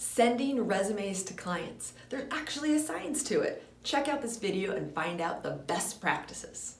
Sending resumes to clients. There's actually a science to it. Check out this video and find out the best practices.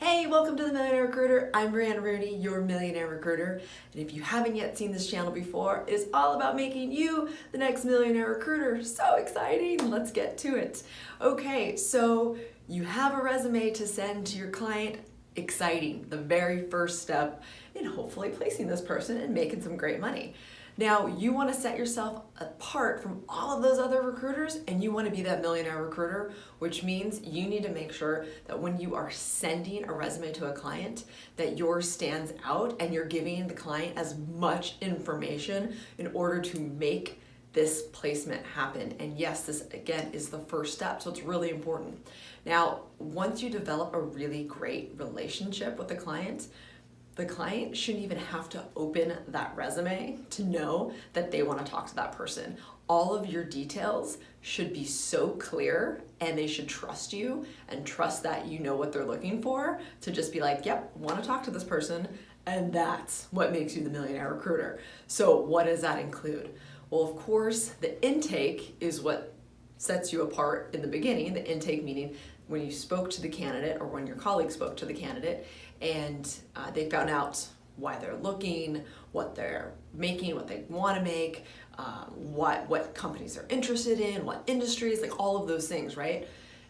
Hey, welcome to the Millionaire Recruiter. I'm Brianna Rooney, your Millionaire Recruiter. And if you haven't yet seen this channel before, it's all about making you the next Millionaire Recruiter. So exciting, let's get to it. Okay, so you have a resume to send to your client. Exciting, the very first step in hopefully placing this person and making some great money. Now, you want to set yourself apart from all of those other recruiters and you want to be that millionaire recruiter, which means you need to make sure that when you are sending a resume to a client, that yours stands out and you're giving the client as much information in order to make this placement happen. And yes, this again is the first step, so it's really important. Now, once you develop a really great relationship with the client shouldn't even have to open that resume to know that they want to talk to that person. All of your details should be so clear and they should trust you and trust that you know what they're looking for to just be like, yep, want to talk to this person, and that's what makes you the millionaire recruiter. So what does that include? Well, of course, the intake is what sets you apart in the beginning. The intake meaning when you spoke to the candidate or when your colleague spoke to the candidate and they found out why they're looking, what they're making, what they want to make, what companies they're interested in, what industries, like all of those things, right?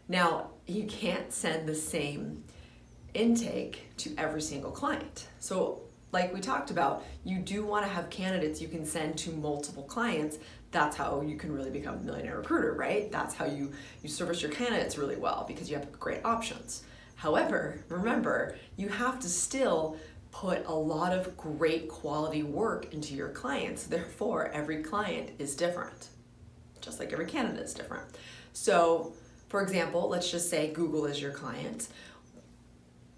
Now, you can't send the same intake to every single client. So like we talked about, you do want to have candidates you can send to multiple clients. That's how you can really become a millionaire recruiter, right? That's how you service your candidates really well because you have great options. However, remember, you have to still put a lot of great quality work into your clients. Therefore, every client is different, just like every candidate is different. So, for example, let's just say Google is your client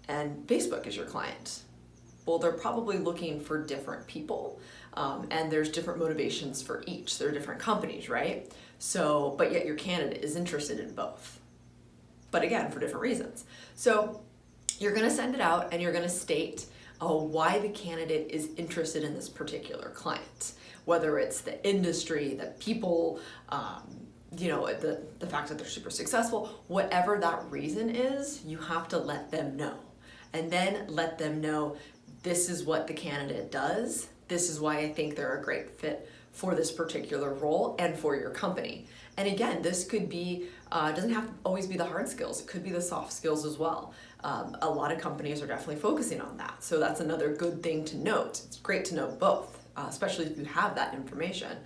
and Facebook is your client. Well, they're probably looking for different people, and there's different motivations for each. They're different companies, right? So, but yet your candidate is interested in both. But again, for different reasons. So you're gonna send it out and you're gonna state why the candidate is interested in this particular client, whether it's the industry, the people, the fact that they're super successful, whatever that reason is, you have to let them know. And then let them know this is what the candidate does. This is why I think they're a great fit for this particular role and for your company. And again, this could be, doesn't have to always be the hard skills. It could be the soft skills as well. A lot of companies are definitely focusing on that. So that's another good thing to note. It's great to know both, especially if you have that information.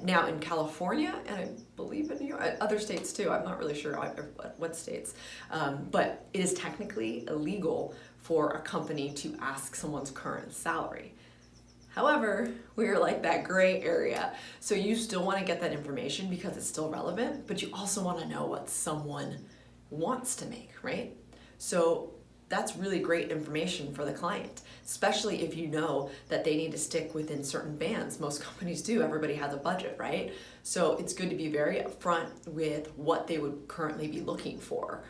Now in California, and I believe in New York, other states too, I'm not really sure what states, but it is technically illegal for a company to ask someone's current salary. However, we're like that gray area. So you still want to get that information because it's still relevant, but you also want to know what someone wants to make, right? So that's really great information for the client, especially if you know that they need to stick within certain bands. Most companies do, everybody has a budget, right? So it's good to be very upfront with what they would currently be looking for.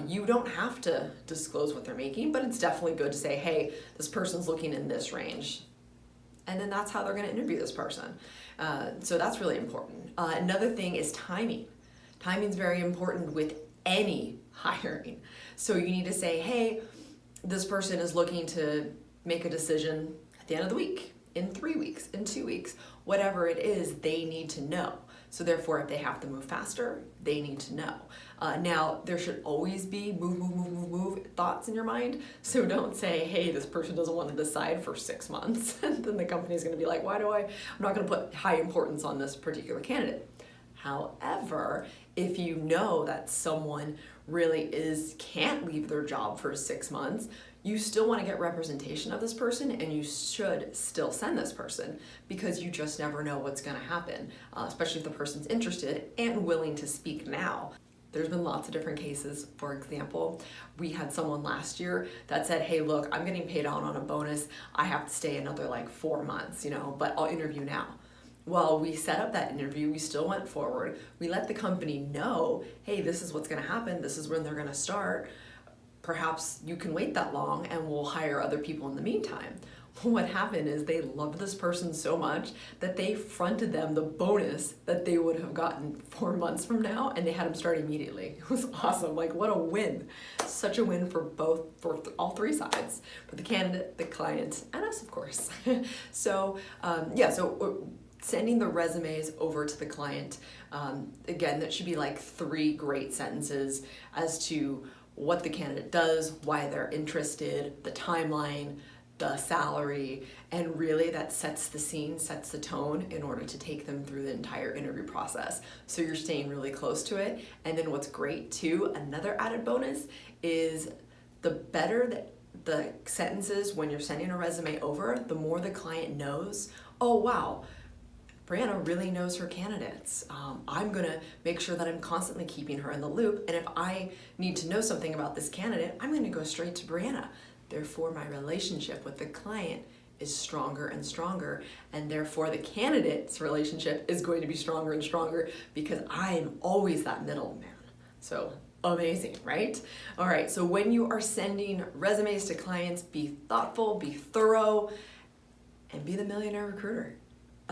You don't have to disclose what they're making, but it's definitely good to say, hey, this person's looking in this range. And then that's how they're gonna interview this person. So that's really important. Another thing is timing. Timing is very important with any hiring. So you need to say, hey, this person is looking to make a decision at the end of the week, in 3 weeks, in 2 weeks, whatever it is, they need to know. So therefore, if they have to move faster, they need to know. Now, there should always be move thoughts in your mind. So don't say, hey, this person doesn't want to decide for 6 months. And then the company's gonna be like, I'm not gonna put high importance on this particular candidate. However, if you know that someone really can't leave their job for 6 months, you still want to get representation of this person, and you should still send this person because you just never know what's going to happen, especially if the person's interested and willing to speak now. There's been lots of different cases. For example, we had someone last year that said, hey, look, I'm getting paid out on a bonus. I have to stay another like 4 months, but I'll interview now. Well, we set up that interview, we still went forward. We let the company know, hey, this is what's gonna happen. This is when they're gonna start. Perhaps you can wait that long and we'll hire other people in the meantime. What happened is they loved this person so much that they fronted them the bonus that they would have gotten 4 months from now, and they had them start immediately. It was awesome. Like, what a win. Such a win for all three sides, for the candidate, the client, and us, of course. So sending the resumes over to the client, again, that should be like 3 great sentences as to what the candidate does, why they're interested, the timeline, the salary, and really that sets the scene, sets the tone in order to take them through the entire interview process. So you're staying really close to it. And then what's great too, another added bonus, is the better the sentences when you're sending a resume over, the more the client knows, oh wow, Brianna really knows her candidates. I'm gonna make sure that I'm constantly keeping her in the loop, and if I need to know something about this candidate, I'm gonna go straight to Brianna. Therefore, my relationship with the client is stronger and stronger, and therefore the candidate's relationship is going to be stronger and stronger because I'm always that middleman. So amazing, right? All right, so when you are sending resumes to clients, be thoughtful, be thorough, and be the millionaire recruiter.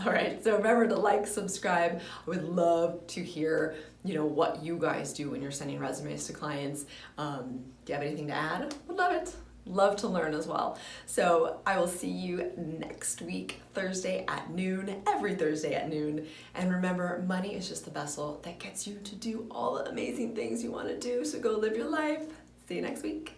All right, so remember to like, subscribe. I would love to hear, what you guys do when you're sending resumes to clients. Do you have anything to add? Would love it. Love to learn as well. So I will see you next week, Thursday at noon, every Thursday at noon. And remember, money is just the vessel that gets you to do all the amazing things you want to do. So go live your life. See you next week.